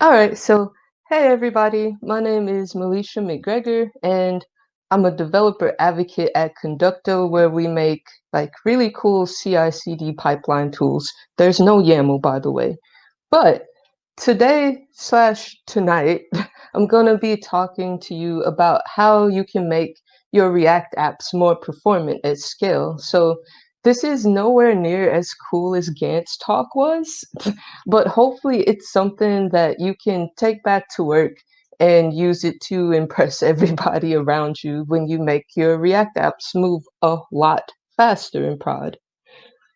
All right, so hey everybody, my name is Milecia McGregor, and I'm a developer advocate at Conducto, where we make like really cool CI/CD pipeline tools. There's no YAML, by the way. But today slash tonight, I'm gonna be talking to you about how you can make your React apps more performant at scale. So this is nowhere near as cool as Gant's talk was, but hopefully it's something that you can take back to work and use it to impress everybody around you when you make your React apps move a lot faster in prod.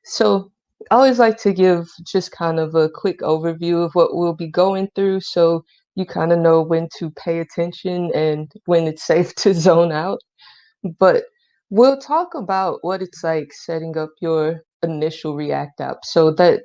So I always like to give just kind of a quick overview of what we'll be going through so you kind of know when to pay attention and when it's safe to zone out. But we'll talk about what it's like setting up your initial React app. So that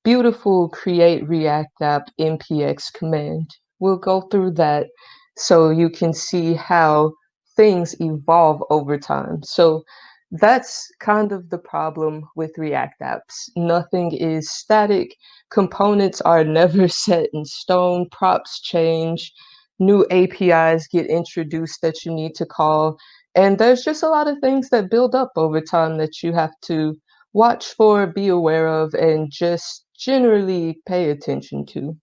beautiful create React app npx command. We'll go through that so you can see how things evolve over time. So that's kind of the problem with React apps. Nothing is static. Components are never set in stone. Props change. New APIs get introduced that you need to call. And there's just a lot of things that build up over time that you have to watch for, be aware of, and just generally pay attention to.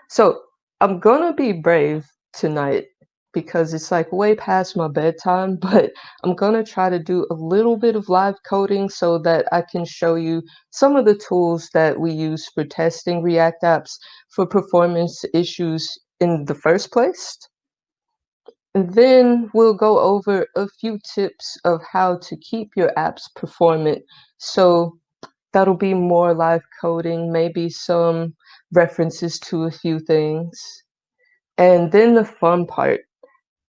So I'm gonna be brave tonight because it's like way past my bedtime, but I'm gonna try to do a little bit of live coding so that I can show you some of the tools that we use for testing React apps for performance issues in the first place. And then we'll go over a few tips of how to keep your apps performant. So that'll be more live coding, maybe some references to a few things. And then the fun part,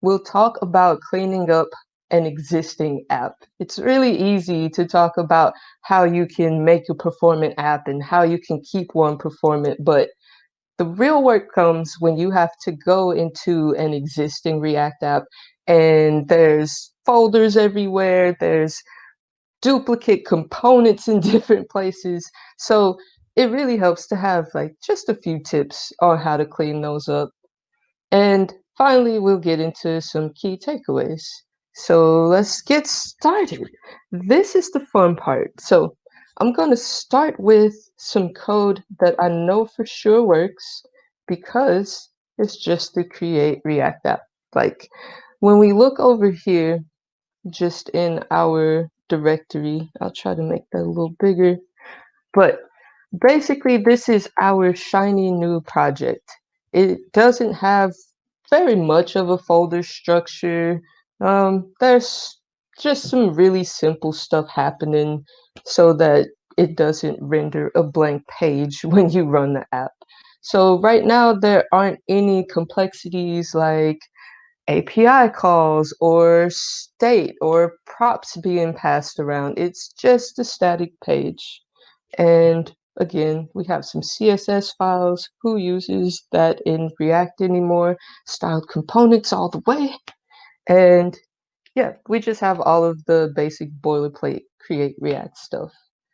we'll talk about cleaning up an existing app. It's really easy to talk about how you can make a performant app and how you can keep one performant, but the real work comes when you have to go into an existing React app and there's folders everywhere, there's duplicate components in different places. So it really helps to have like just a few tips on how to clean those up. And finally, we'll get into some key takeaways. So let's get started. This is the fun part. So I'm going to start with some code that I know for sure works because it's just to create React app. Like when we look over here, just in our directory, I'll try to make that a little bigger, but basically this is our shiny new project. It doesn't have very much of a folder structure. There's just some really simple stuff happening so that it doesn't render a blank page when you run the app. So right now there aren't any complexities like API calls or state or props being passed around. It's just a static page. And again, we have some CSS files. Who uses that in React anymore? Styled components all the way. And yeah, we just have all of the basic boilerplate create React stuff.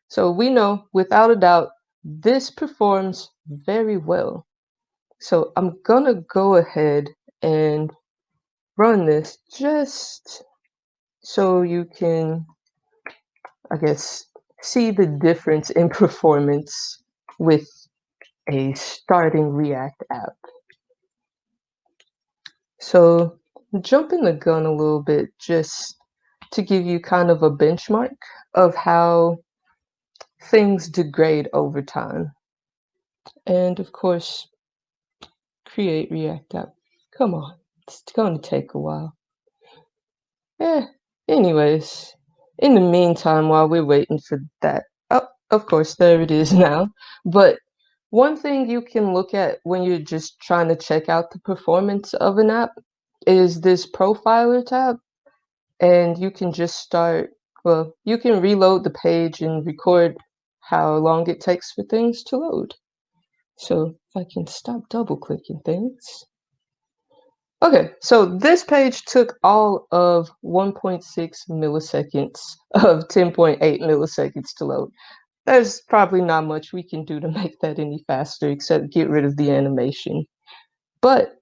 So we know without a doubt, this performs very well. So I'm gonna go ahead and run this just so you can, I guess, see the difference in performance with a starting React app. So jumping the gun a little bit just to give you kind of a benchmark of how things degrade over time. And of course, create React app. Come on, it's going to take a while. Eh, anyways, in the meantime, while we're waiting for that, oh, of course, there it is now. But one thing you can look at when you're just trying to check out the performance of an app is this profiler tab, and you can just start, well, you can reload the page and record how long it takes for things to load. So if I can stop double clicking things. Okay, so this page took all of 1.6 milliseconds of 10.8 milliseconds to load. there's probably not much we can do to make that any faster except get rid of the animation. But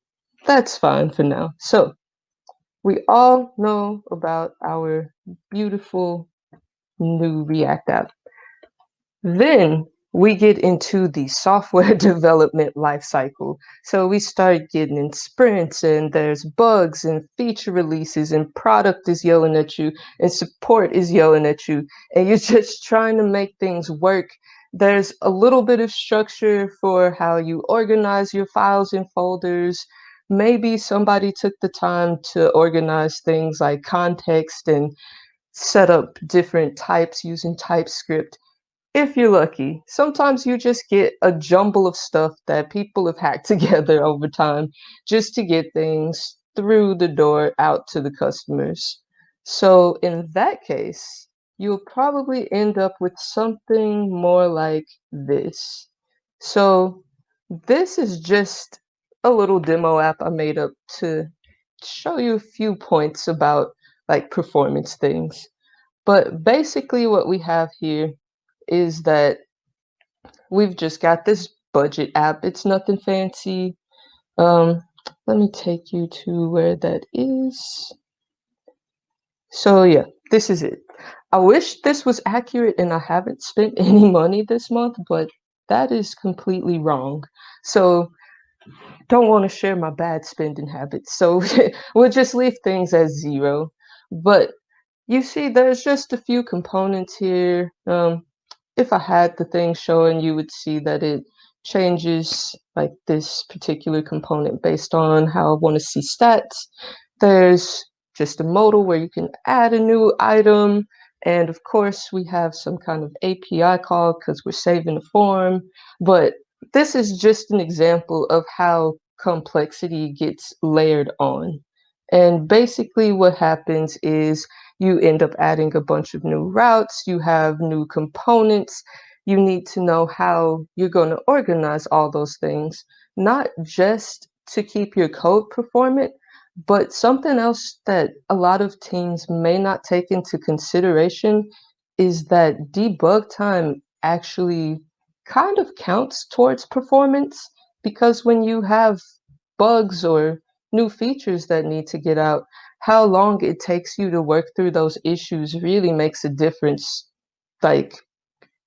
that's fine for now. So we all know about our beautiful new React app. Then we get into the software development lifecycle. So we start getting in sprints, and there's bugs and feature releases, and product is yelling at you, and support is yelling at you, and you're just trying to make things work. There's a little bit of structure for how you organize your files and folders. Maybe somebody took the time to organize things like context and set up different types using TypeScript if you're lucky. Sometimes you just get a jumble of stuff that people have hacked together over time just to get things through the door out to the customers. So in that case, you'll probably end up with something more like this. So this is just a little demo app I made up to show you a few points about like performance things. But basically what we have here is that we've just got this budget app. It's nothing fancy. Um, Let me take you to where that is. So yeah, this is it. I wish this was accurate and I haven't spent any money this month, but that is completely wrong. So don't want to share my bad spending habits. So we'll just leave things as 0. But you see, there's just a few components here. If I had the thing showing, you would see that it changes like this particular component based on how I want to see stats. There's just a modal where you can add a new item. And of course, we have some kind of API call because we're saving a form. But this is just an example of how complexity gets layered on. And basically what happens is you end up adding a bunch of new routes, you have new components, you need to know how you're going to organize all those things, not just to keep your code performant, but something else that a lot of teams may not take into consideration is that debug time actually kind of counts towards performance, because when you have bugs or new features that need to get out, how long it takes you to work through those issues really makes a difference, like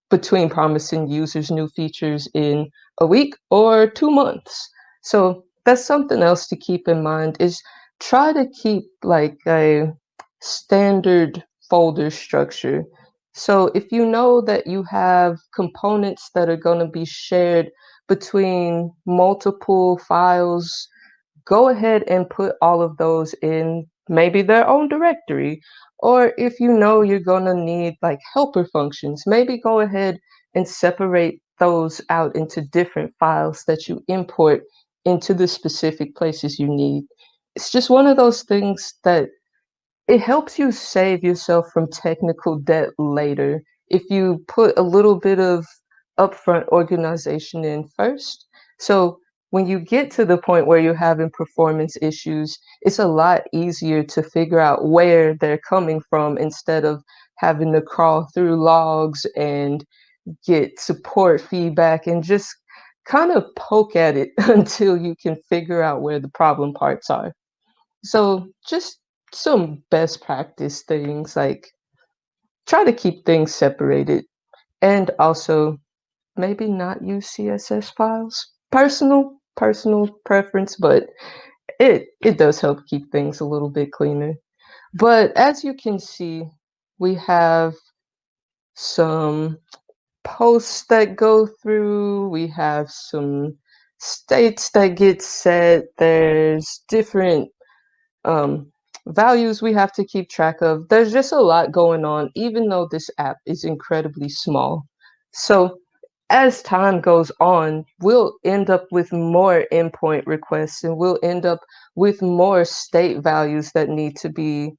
between promising users new features in a week or 2 months. So that's something else to keep in mind, is try to keep like a standard folder structure. So if you know that you have components that are going to be shared between multiple files, go ahead and put all of those in maybe their own directory. Or if you know you're going to need like helper functions, maybe go ahead and separate those out into different files that you import into the specific places you need. It's just one of those things that it helps you save yourself from technical debt later if you put a little bit of upfront organization in first. So when you get to the point where you're having performance issues, it's a lot easier to figure out where they're coming from instead of having to crawl through logs and get support feedback and just kind of poke at it until you can figure out where the problem parts are. So just some best practice things, like try to keep things separated, and also maybe not use CSS files. Personal preference, but it does help keep things a little bit cleaner. But as you can see, we have some posts that go through, we have some states that get set, there's different um, values we have to keep track of. There's just a lot going on, even though this app is incredibly small. So as time goes on, we'll end up with more endpoint requests, and we'll end up with more state values that need to be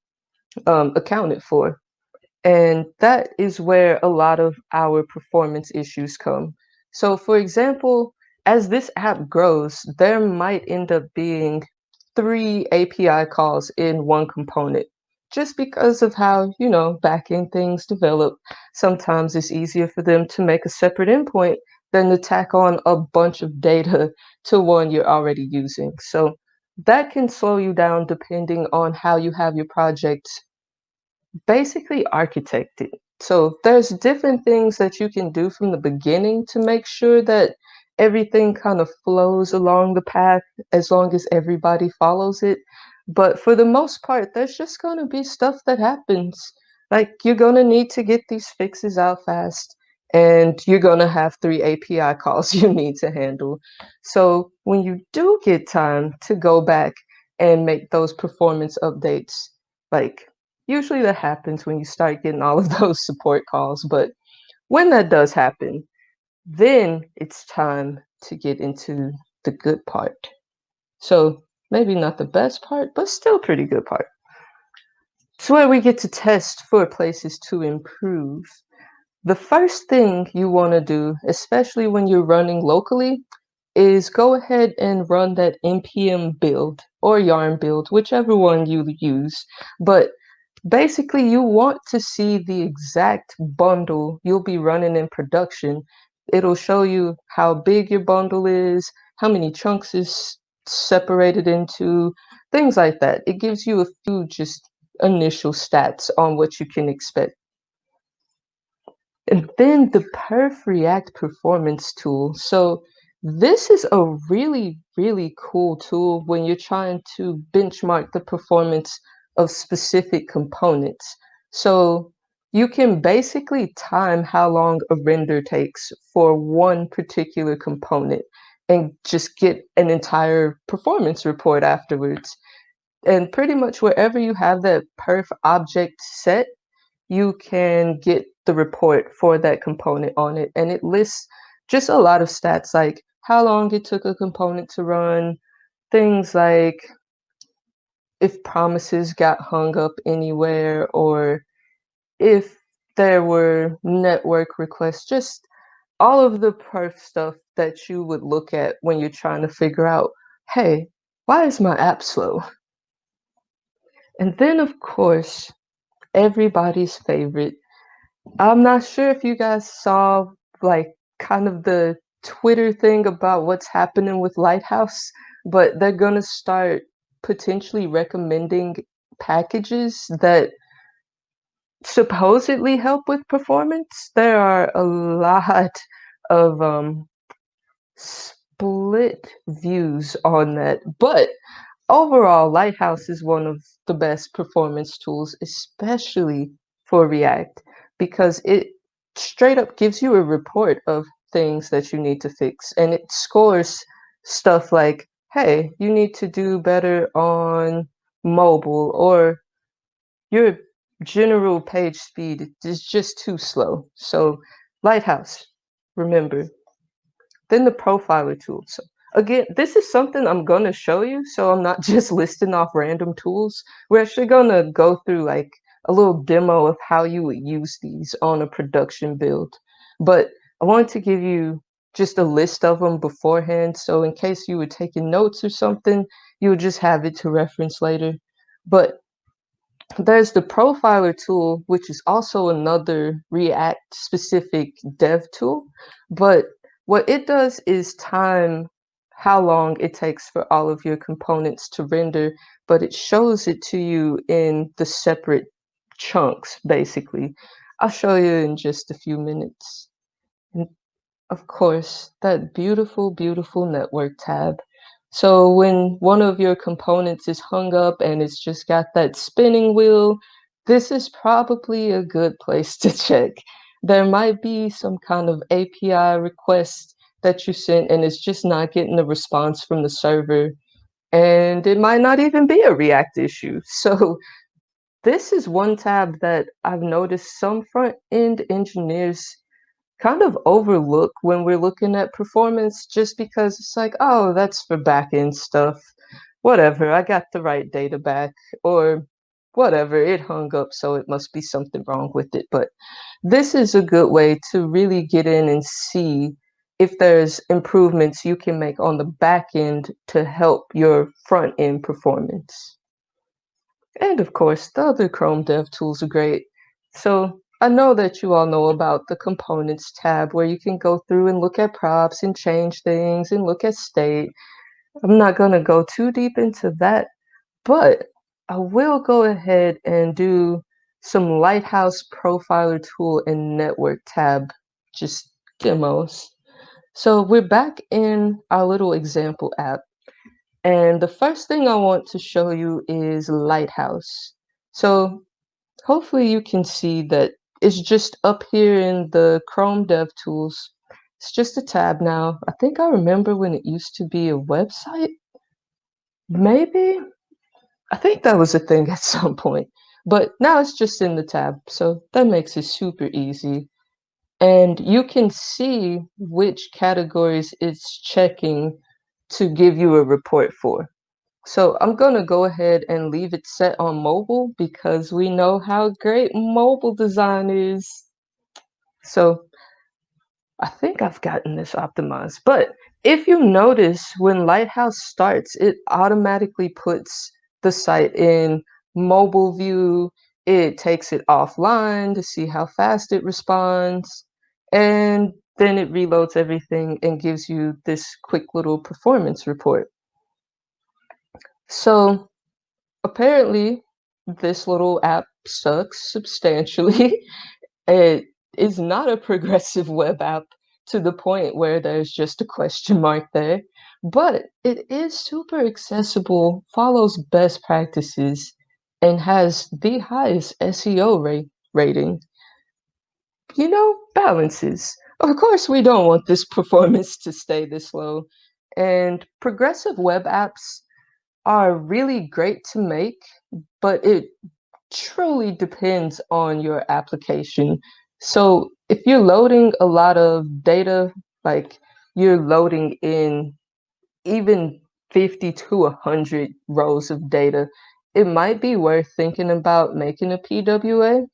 accounted for. And that is where a lot of our performance issues come. So for example, as this app grows, there might end up being 3 API calls in one component just because of how, back-end things develop, sometimes it's easier for them to make a separate endpoint than to tack on a bunch of data to one you're already using. So that can slow you down depending on how you have your project basically architected. So there's different things that you can do from the beginning to make sure that everything kind of flows along the path as long as everybody follows it. But for the most part, there's just going to be stuff that happens. Like you're going to need to get these fixes out fast, and you're going to have 3 API calls you need to handle. So when you do get time to go back and make those performance updates, like usually that happens when you start getting all of those support calls, but when that does happen, then it's time to get into the good part. So maybe not the best part, but still pretty good part. It's where we get to test for places to improve. The first thing you want to do, especially when you're running locally, is go ahead and run that npm build or yarn build, whichever one you use. But basically, you want to see the exact bundle you'll be running in production. It'll show you how big your bundle is, how many chunks is separated into, things like that. It gives you a few just initial stats on what you can expect. And then the Perf React performance tool. So this is a really, really cool tool when you're trying to benchmark the performance of specific components. So you can basically time how long a render takes for one particular component and just get an entire performance report afterwards. And pretty much wherever you have that perf object set, you can get the report for that component on it. And it lists just a lot of stats like how long it took a component to run, things like if promises got hung up anywhere, or if there were network requests, just all of the perf stuff that you would look at when you're trying to figure out, hey, why is my app slow? And then, of course, everybody's favorite. I'm not sure if you guys saw like kind of the Twitter thing about what's happening with Lighthouse, but they're gonna start potentially recommending packages that supposedly help with performance. There are a lot of split views on that, but overall, Lighthouse is one of the best performance tools, especially for React, because it straight up gives you a report of things that you need to fix, and it scores stuff like, hey, you need to do better on mobile, or your general page speed is just too slow. So, Lighthouse, remember, then the profiler tool. So again, this is something I'm gonna show you, so I'm not just listing off random tools. We're actually gonna go through like a little demo of how you would use these on a production build. But I wanted to give you just a list of them beforehand, so in case you were taking notes or something, you would just have it to reference later. But there's the profiler tool, which is also another React specific dev tool. But what it does is time how long it takes for all of your components to render, but it shows it to you in the separate chunks, basically. I'll show you in just a few minutes. And of course, that beautiful, beautiful network tab. So when one of your components is hung up and it's just got that spinning wheel, this is probably a good place to check. There might be some kind of API request that you sent and it's just not getting a response from the server. And it might not even be a React issue. So this is one tab that I've noticed some front-end engineers kind of overlook when we're looking at performance, just because it's like, oh, that's for back-end stuff. Whatever, I got the right data back, or whatever, it hung up, so it must be something wrong with it. But this is a good way to really get in and see if there's improvements you can make on the back end to help your front end performance. And of course, the other Chrome dev tools are great. So I know that you all know about the Components tab where you can go through and look at props and change things and look at state. I'm not going to go too deep into that, but I will go ahead and do some Lighthouse Profiler tool and Network tab just demos. So we're back in our little example app. And the first thing I want to show you is Lighthouse. So hopefully you can see that it's just up here in the Chrome DevTools. It's just a tab now. I think I remember when it used to be a website. Maybe? I think that was a thing at some point. But now it's just in the tab, so that makes it super easy. And you can see which categories it's checking to give you a report for. So I'm going to go ahead and leave it set on mobile because we know how great mobile design is. So I think I've gotten this optimized. But if you notice when Lighthouse starts, it automatically puts the site in mobile view. It takes it offline to see how fast it responds. And then it reloads everything and gives you this quick little performance report. So apparently, this little app sucks substantially. It is not a progressive web app to the point where there's just a question mark there, but it is super accessible, follows best practices, and has the highest SEO rating. Balances. Of course, we don't want this performance to stay this low, and progressive web apps are really great to make, but it truly depends on your application. So if you're loading a lot of data, like you're loading in even 50 to 100 rows of data, it might be worth thinking about making a PWA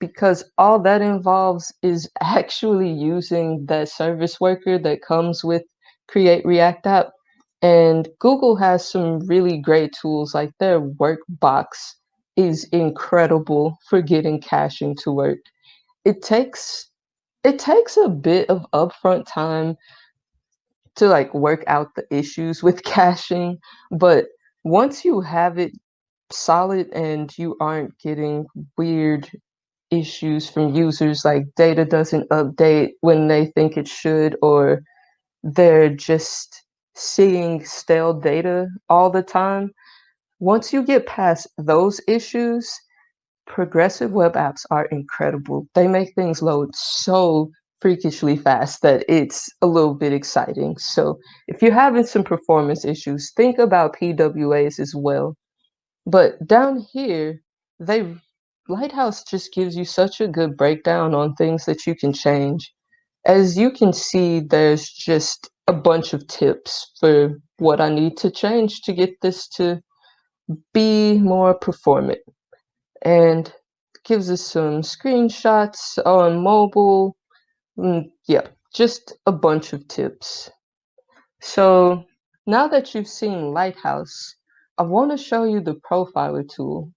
because all that involves is actually using that service worker that comes with Create React App. And Google has some really great tools, like their Workbox is incredible for getting caching to work. It takes it takes a bit of upfront time to like work out the issues with caching, but once you have it solid and you aren't getting weird issues from users like data doesn't update when they think it should, or they're just seeing stale data all the time. Once you get past those issues, progressive web apps are incredible. They make things load so freakishly fast that it's a little bit exciting. So if you're having some performance issues, think about PWAs as well. But down here, they Lighthouse just gives you such a good breakdown on things that you can change. As you can see, there's just a bunch of tips for what I need to change to get this to be more performant. And gives us some screenshots on mobile. Yeah, just a bunch of tips. So now that you've seen Lighthouse, I want to show you the profiler tool.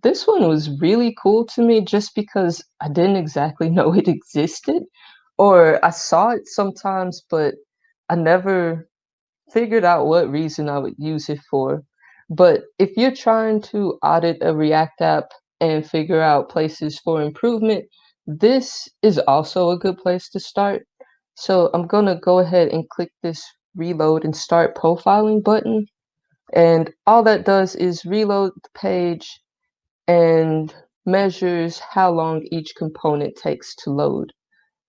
This one was really cool to me just because I didn't exactly know it existed, or I saw it sometimes, but I never figured out what reason I would use it for. But if you're trying to audit a React app and figure out places for improvement, this is also a good place to start. So I'm going to go ahead and click this reload and start profiling button. And all that does is reload the page and measures how long each component takes to load.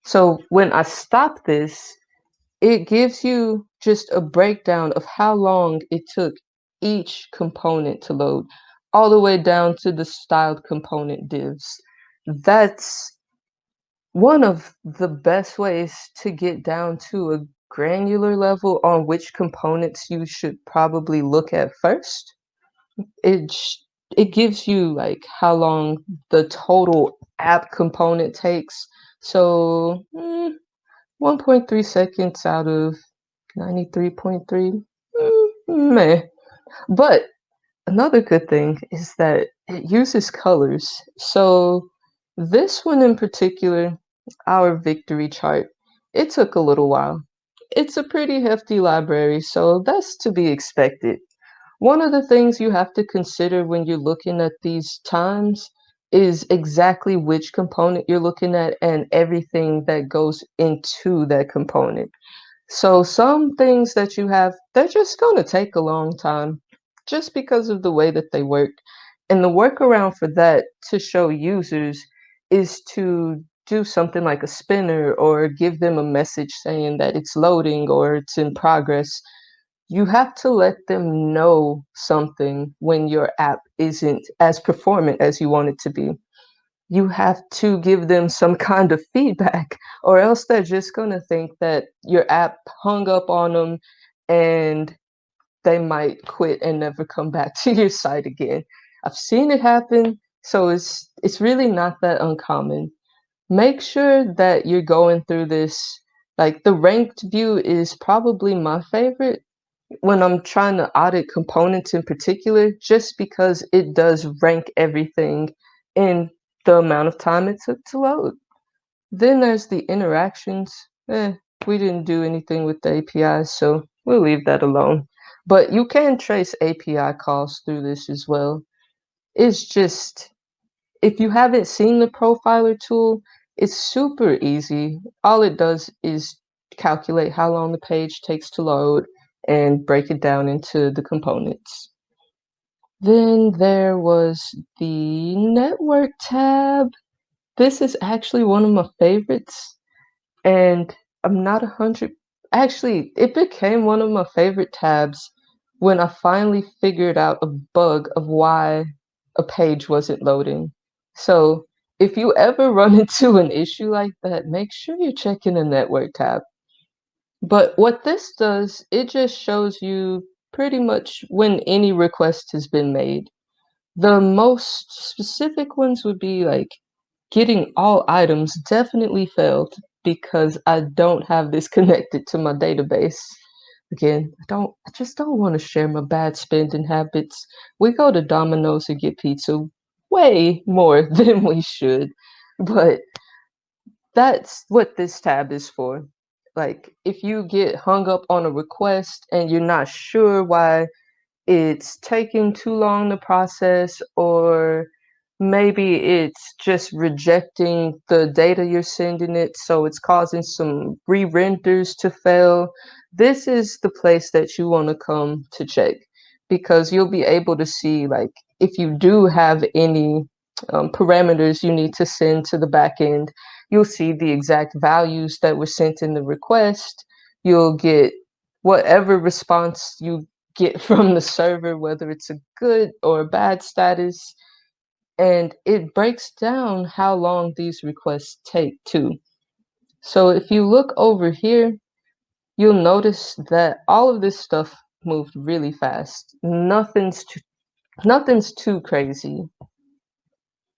So when I stop this, it gives you just a breakdown of how long it took each component to load, all the way down to the styled component divs. That's one of the best ways to get down to a granular level on which components you should probably look at first. It it gives you like how long the total app component takes. So 1.3 seconds out of 93.3, meh. But another good thing is that It uses colors. So this one in particular, our victory chart, it took a little while. It's a pretty hefty library, so that's to be expected. One of the things you have to consider when you're looking at these times is exactly which component you're looking at and everything that goes into that component. So some things that you have, they're just going to take a long time just because of the way that they work. And the workaround for that to show users is to do something like a spinner or give them a message saying that it's loading or it's in progress. You have to let them know something when your app isn't as performant as you want it to be. You have to give them some kind of feedback, or else they're just going to think that your app hung up on them and they might quit and never come back to your site again. I've seen it happen, so it's really not that uncommon. Make sure that you're going through this. Like the ranked view is probably my favorite when I'm trying to audit components in particular, just because it does rank everything in the amount of time it took to load. Then there's the interactions. We didn't do anything with the APIs, so we'll leave that alone. But you can trace API calls through this as well. It's just, if you haven't seen the profiler tool, it's super easy. All it does is calculate how long the page takes to load and break it down into the components. Then there was the network tab. This is actually one of my favorites, and I'm not 100. Actually, it became one of my favorite tabs when I finally figured out a bug of why a page wasn't loading. So if you ever run into an issue like that, make sure you're checking the network tab. But what this does, it just shows you pretty much when any request has been made. The most specific ones would be like getting all items definitely failed because I don't have this connected to my database. Again, I just don't want to share my bad spending habits. We go to Domino's and get pizza way more than we should. But that's what this tab is for. Like, if you get hung up on a request and you're not sure why it's taking too long to process, or maybe it's just rejecting the data you're sending it, so it's causing some re-renders to fail. This is the place that you want to come to check, because you'll be able to see, like, if you do have any parameters you need to send to the back end, you'll see the exact values that were sent in the request. You'll get whatever response you get from the server, whether it's a good or a bad status, and it breaks down how long these requests take too. So if you look over here, you'll notice that all of this stuff moved really fast. Nothing's too crazy.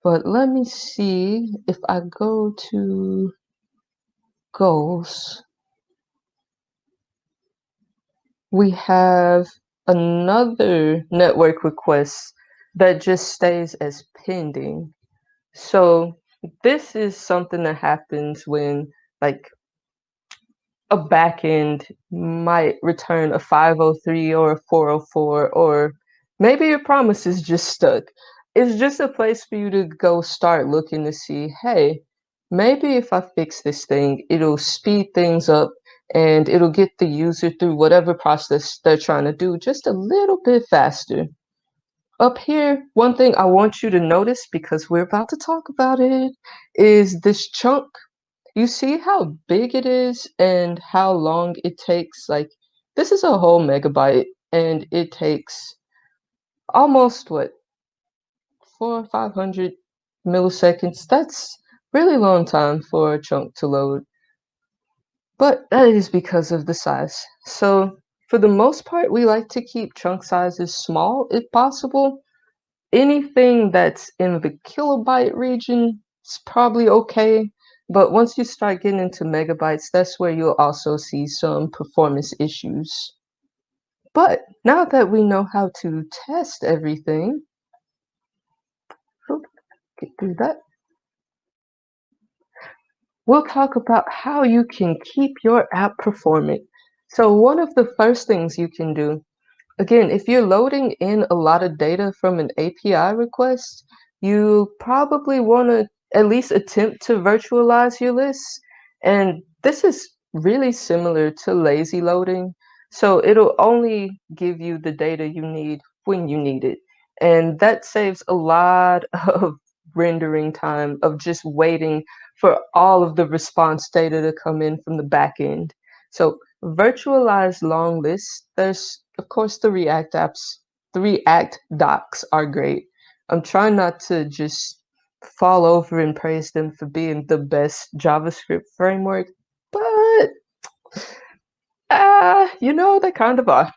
But let me see if I go to goals. We have another network request that just stays as pending. So this is something that happens when like a backend might return a 503 or a 404, or maybe your promise is just stuck. It's just a place for you to go start looking to see, hey, maybe if I fix this thing, it'll speed things up and it'll get the user through whatever process they're trying to do just a little bit faster. Up here, one thing I want you to notice, because we're about to talk about it, is this chunk. You see how big it is and how long it takes? Like, this is a whole megabyte, and it takes almost, what, 500 milliseconds? That's really long time for a chunk to load. But that is because of the size. So for the most part, we like to keep chunk sizes small if possible. Anything that's in the kilobyte region is probably okay, but once you start getting into megabytes, that's where you'll also see some performance issues. But now that we know how to test everything, get through that. We'll talk about how you can keep your app performing. So one of the first things you can do, again, if you're loading in a lot of data from an API request, you probably want to at least attempt to virtualize your lists. And this is really similar to lazy loading. So it'll only give you the data you need when you need it. And that saves a lot of rendering time of just waiting for all of the response data to come in from the back end. So virtualized long lists, there's of course the React apps, the React docs are great. I'm trying not to just fall over and praise them for being the best JavaScript framework, but they kind of are.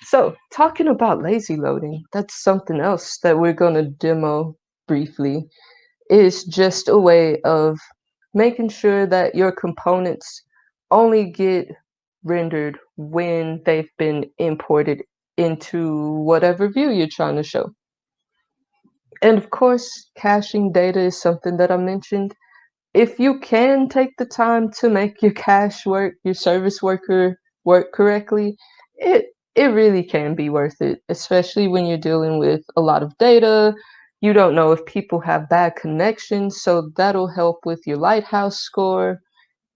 So talking about lazy loading, that's something else that we're gonna demo briefly, is just a way of making sure that your components only get rendered when they've been imported into whatever view you're trying to show. And of course, caching data is something that I mentioned. If you can take the time to make your cache work, your service worker work correctly, it really can be worth it, especially when you're dealing with a lot of data. You don't know if people have bad connections, so that'll help with your Lighthouse score,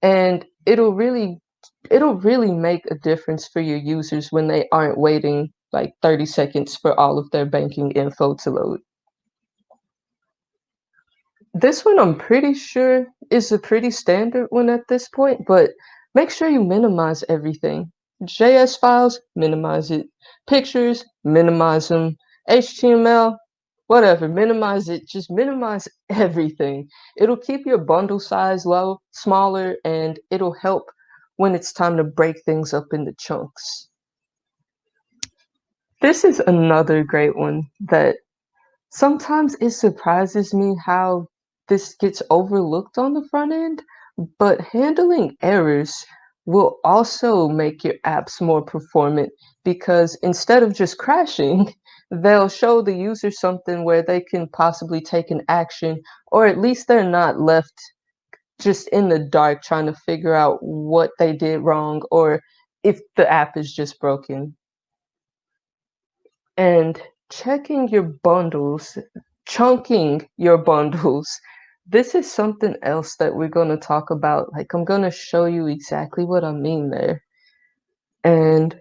and it'll really make a difference for your users when they aren't waiting like 30 seconds for all of their banking info to load. This one I'm pretty sure is a pretty standard one at this point, but make sure you minimize everything. JS files, minimize it. Pictures, minimize them. HTML, whatever, minimize it. Just minimize everything. It'll keep your bundle size low, smaller, and it'll help when it's time to break things up into chunks. This is another great one that sometimes it surprises me how this gets overlooked on the front end, but handling errors will also make your apps more performant because instead of just crashing, they'll show the user something where they can possibly take an action, or at least they're not left just in the dark trying to figure out what they did wrong or if the app is just broken. And checking your bundles, chunking your bundles. This is something else that we're going to talk about. Like, I'm going to show you exactly what I mean there. And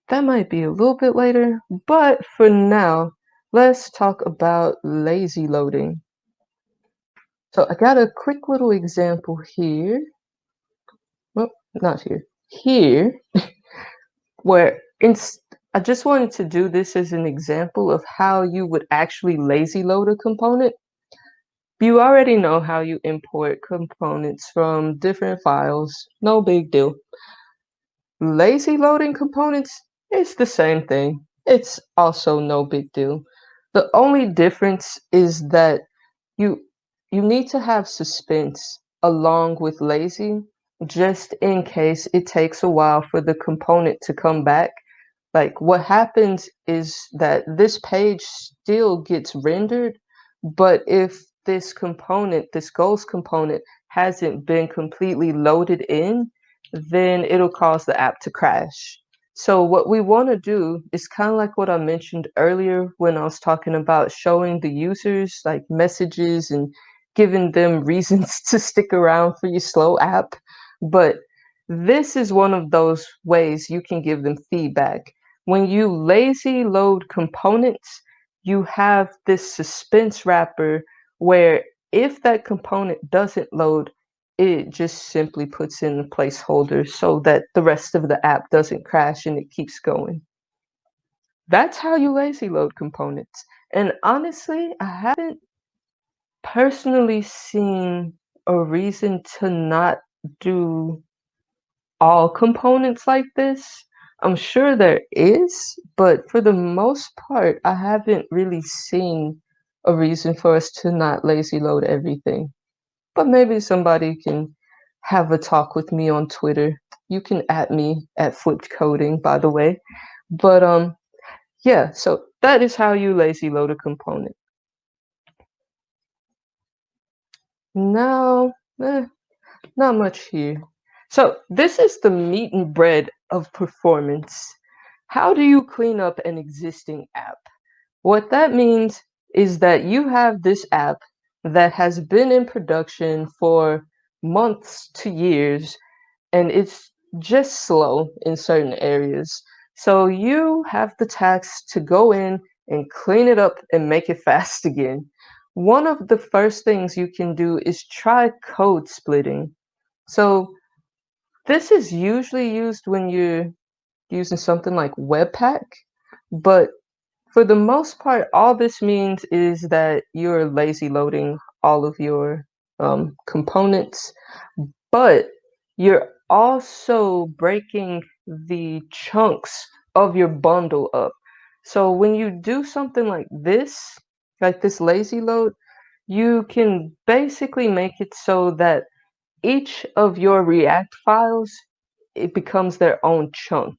that might be a little bit later, but for now, let's talk about lazy loading. So I got a quick little example here. Well, not here. Here, where I just wanted to do this as an example of how you would actually lazy load a component. You already know how you import components from different files, no big deal. Lazy loading components, it's the same thing. It's also no big deal. The only difference is that you you need to have suspense along with lazy just in case it takes a while for the component to come back. Like what happens is that this page still gets rendered, but if this component, this goals component, hasn't been completely loaded in, then it'll cause the app to crash. So what we want to do is kind of like what I mentioned earlier when I was talking about showing the users like messages and giving them reasons to stick around for your slow app. But this is one of those ways you can give them feedback. When you lazy load components, you have this suspense wrapper where if that component doesn't load, it just simply puts in a placeholder so that the rest of the app doesn't crash and it keeps going. That's how you lazy load components. And honestly, I haven't personally seen a reason to not do all components like this. I'm sure there is, but for the most part, I haven't really seen a reason for us to not lazy load everything. But maybe somebody can have a talk with me on Twitter. You can at me at Flipped Coding, by the way. But yeah, so that is how you lazy load a component. No, not much here. So this is the meat and bread of performance. How do you clean up an existing app? What that means is that you have this app that has been in production for months to years, and it's just slow in certain areas. So you have the task to go in and clean it up and make it fast again. One of the first things you can do is try code splitting. So this is usually used when you're using something like Webpack, but for the most part, all this means is that you're lazy loading all of your components, but you're also breaking the chunks of your bundle up. So when you do something like this lazy load, you can basically make it so that each of your React files, it becomes their own chunk.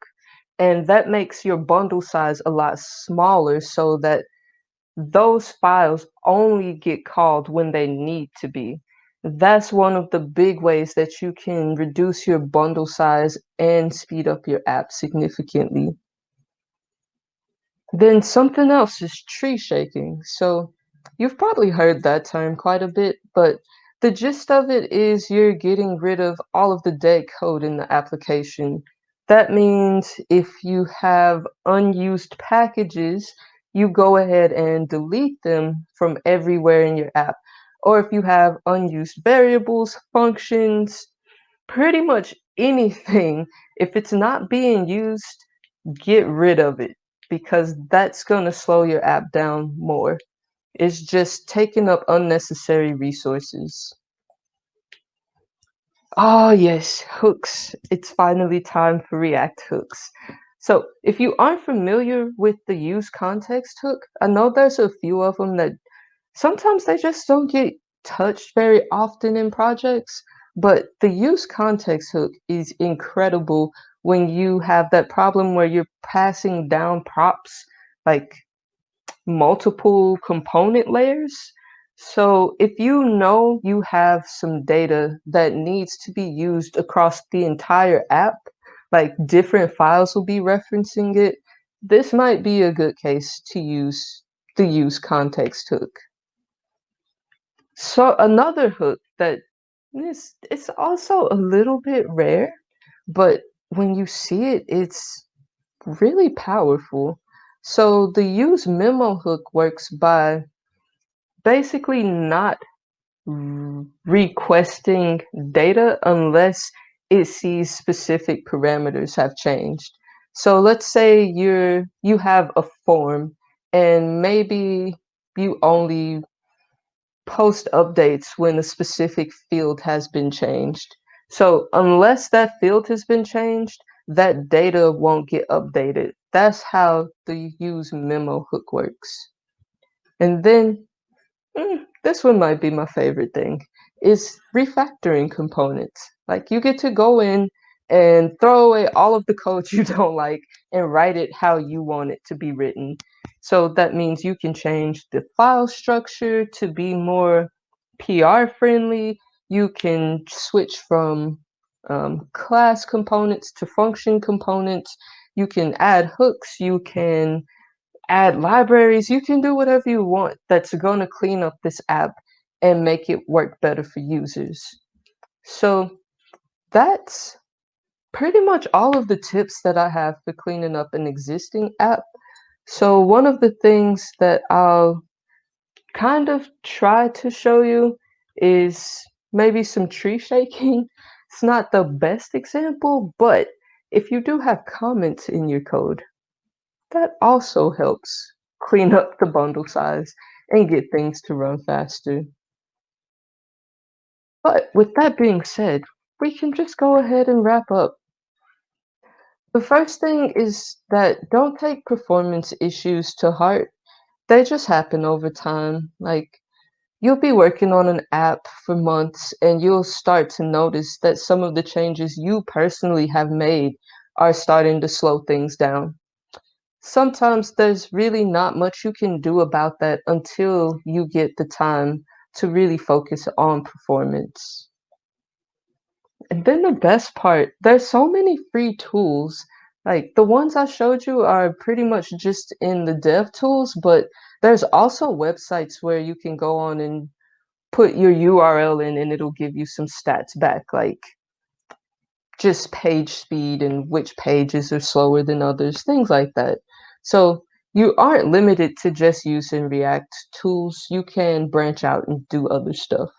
And that makes your bundle size a lot smaller so that those files only get called when they need to be. That's one of the big ways that you can reduce your bundle size and speed up your app significantly. Then something else is tree shaking. So you've probably heard that term quite a bit, but the gist of it is you're getting rid of all of the dead code in the application. That means if you have unused packages, you go ahead and delete them from everywhere in your app. Or if you have unused variables, functions, pretty much anything, if it's not being used, get rid of it because that's going to slow your app down more. It's just taking up unnecessary resources. Oh, yes, hooks. It's finally time for React hooks. So, if you aren't familiar with the use context hook, I know there's a few of them that sometimes they just don't get touched very often in projects, but the use context hook is incredible when you have that problem where you're passing down props like multiple component layers. So if you know you have some data that needs to be used across the entire app, like different files will be referencing it, this might be a good case to use the use context hook. So another hook that is it's also a little bit rare, but when you see it, it's really powerful. So the use memo hook works by basically not requesting data unless it sees specific parameters have changed. So let's say you have a form and maybe you only post updates when a specific field has been changed. So unless that field has been changed, that data won't get updated. That's how the use memo hook works. And then this one might be my favorite thing, is refactoring components. Like you get to go in and throw away all of the code you don't like and write it how you want it to be written. So that means you can change the file structure to be more PR friendly. You can switch from class components to function components. You can add hooks. You can add libraries. You can do whatever you want that's going to clean up this app and make it work better for users. So that's pretty much all of the tips that I have for cleaning up an existing app. So one of the things that I'll kind of try to show you is maybe some tree shaking. It's not the best example, but if you do have comments in your code, that also helps clean up the bundle size and get things to run faster. But with that being said, we can just go ahead and wrap up. The first thing is that don't take performance issues to heart. They just happen over time. Like you'll be working on an app for months and you'll start to notice that some of the changes you personally have made are starting to slow things down. Sometimes there's really not much you can do about that until you get the time to really focus on performance. And then the best part, there's so many free tools. Like the ones I showed you are pretty much just in the dev tools, but there's also websites where you can go on and put your URL in and it'll give you some stats back, like just page speed and which pages are slower than others, things like that. So you aren't limited to just using React tools. You can branch out and do other stuff.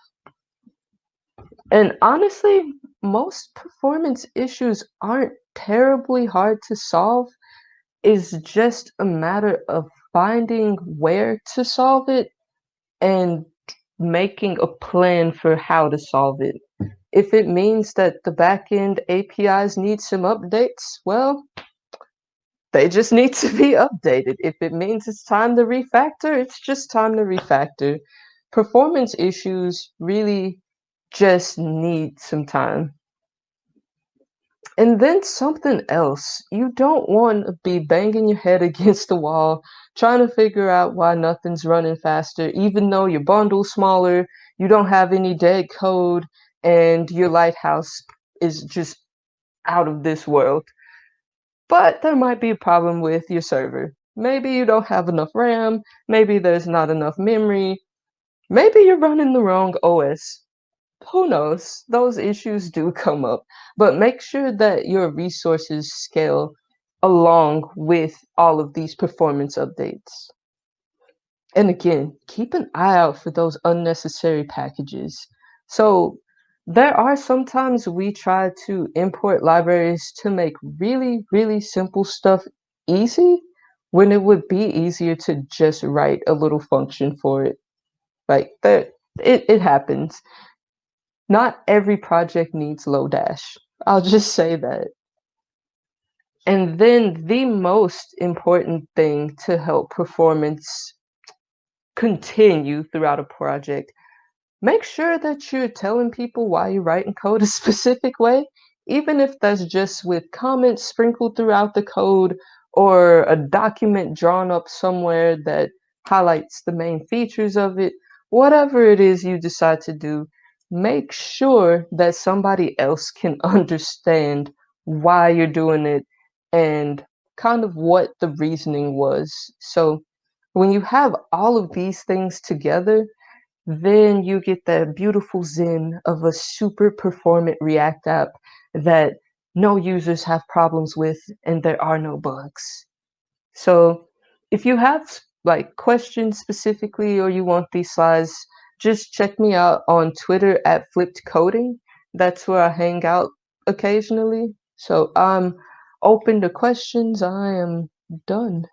And honestly, most performance issues aren't terribly hard to solve. It's just a matter of finding where to solve it and making a plan for how to solve it. If it means that the backend APIs need some updates, well, they just need to be updated. If it means it's time to refactor, it's just time to refactor. Performance issues really just need some time. And then something else. You don't want to be banging your head against the wall, trying to figure out why nothing's running faster, even though your bundle's smaller, you don't have any dead code, and your lighthouse is just out of this world. But there might be a problem with your server. Maybe you don't have enough RAM, maybe there's not enough memory, maybe you're running the wrong OS. Who knows? Those issues do come up, but make sure that your resources scale along with all of these performance updates. And again, keep an eye out for those unnecessary packages. So there are sometimes we try to import libraries to make really, really simple stuff easy when it would be easier to just write a little function for it. Like that, it happens. Not every project needs Lodash. I'll just say that. And then the most important thing to help performance continue throughout a project, make sure that you're telling people why you're writing code a specific way, even if that's just with comments sprinkled throughout the code or a document drawn up somewhere that highlights the main features of it. Whatever it is you decide to do, make sure that somebody else can understand why you're doing it and kind of what the reasoning was. So when you have all of these things together, then you get that beautiful zen of a super performant React app that no users have problems with and there are no bugs. So if you have like questions specifically or you want these slides, just check me out on Twitter at Flipped Coding. That's where I hang out occasionally. So I'm open to questions. I am done.